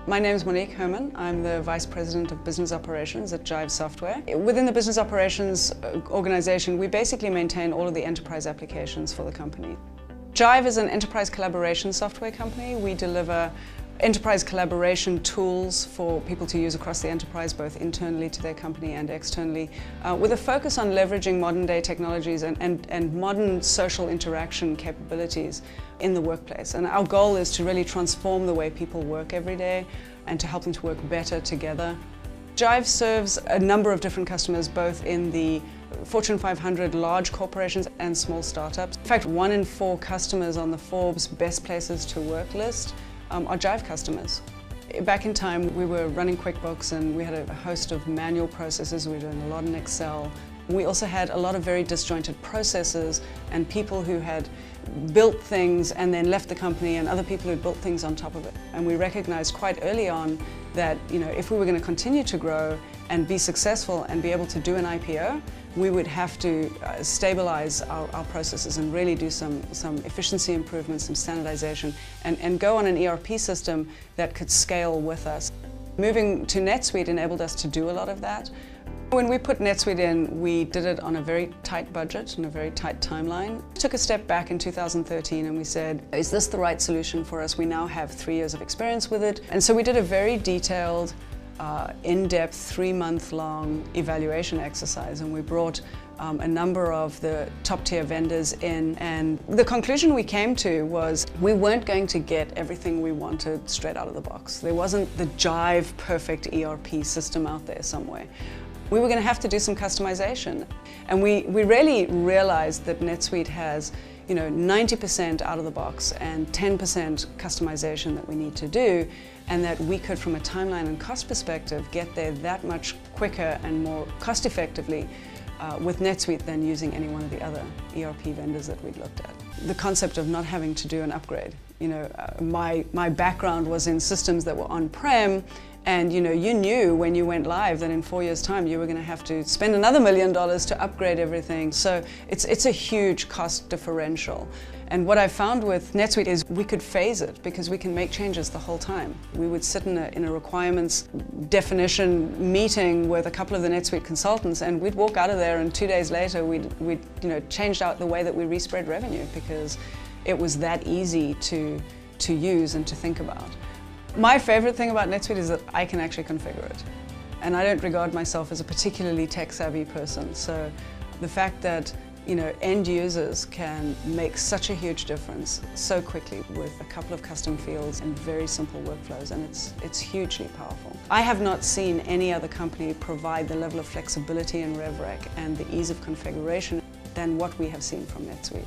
My name is Monique Herman. I'm the Vice President of Business Operations at Jive Software. Within the Business Operations organization, we basically maintain all of the enterprise applications for the company. Jive is an enterprise collaboration software company. We deliver enterprise collaboration tools for people to use across the enterprise, both internally to their company and externally, with a focus on leveraging modern day technologies and modern social interaction capabilities in the workplace. And our goal is to really transform the way people work every day and to help them to work better together. Jive serves a number of different customers, both in the Fortune 500 large corporations and small startups. In fact, 1 in 4 customers on the Forbes Best Places to Work list are Jive customers. Back in time, we were running QuickBooks and we had a host of manual processes. We were doing a lot in Excel. We also had a lot of very disjointed processes and people who had built things and then left the company, and other people who built things on top of it. And we recognized quite early on that, if we were going to continue to grow and be successful and be able to do an IPO, we would have to stabilize our processes and really do some efficiency improvements, some standardization, and go on an ERP system that could scale with us. Moving to NetSuite enabled us to do a lot of that. When we put NetSuite in, we did it on a very tight budget and a very tight timeline. We took a step back in 2013 and we said, is this the right solution for us? We now have 3 years of experience with it. And so we did a very detailed, in-depth, 3-month-long evaluation exercise, and we brought a number of the top-tier vendors in, and the conclusion we came to was we weren't going to get everything we wanted straight out of the box. There wasn't the Jive perfect ERP system out there somewhere. We were going to have to do some customization, and we really realized that NetSuite has 90% out of the box and 10% customization that we need to do, and that we could, from a timeline and cost perspective, get there that much quicker and more cost effectively with NetSuite than using any one of the other ERP vendors that we'd looked at. The concept of not having to do an upgrade. My background was in systems that were on-prem, and you knew when you went live that in 4 years' time you were going to have to spend another $1 million to upgrade everything. So it's a huge cost differential. And what I found with NetSuite is we could phase it because we can make changes the whole time. We would sit in a requirements definition meeting with a couple of the NetSuite consultants, and we'd walk out of there, and 2 days later we'd changed out the way that we respread revenue because it was that easy to use and to think about. My favorite thing about NetSuite is that I can actually configure it. And I don't regard myself as a particularly tech-savvy person. So the fact that end users can make such a huge difference so quickly with a couple of custom fields and very simple workflows, and it's hugely powerful. I have not seen any other company provide the level of flexibility in RevRec and the ease of configuration than what we have seen from NetSuite.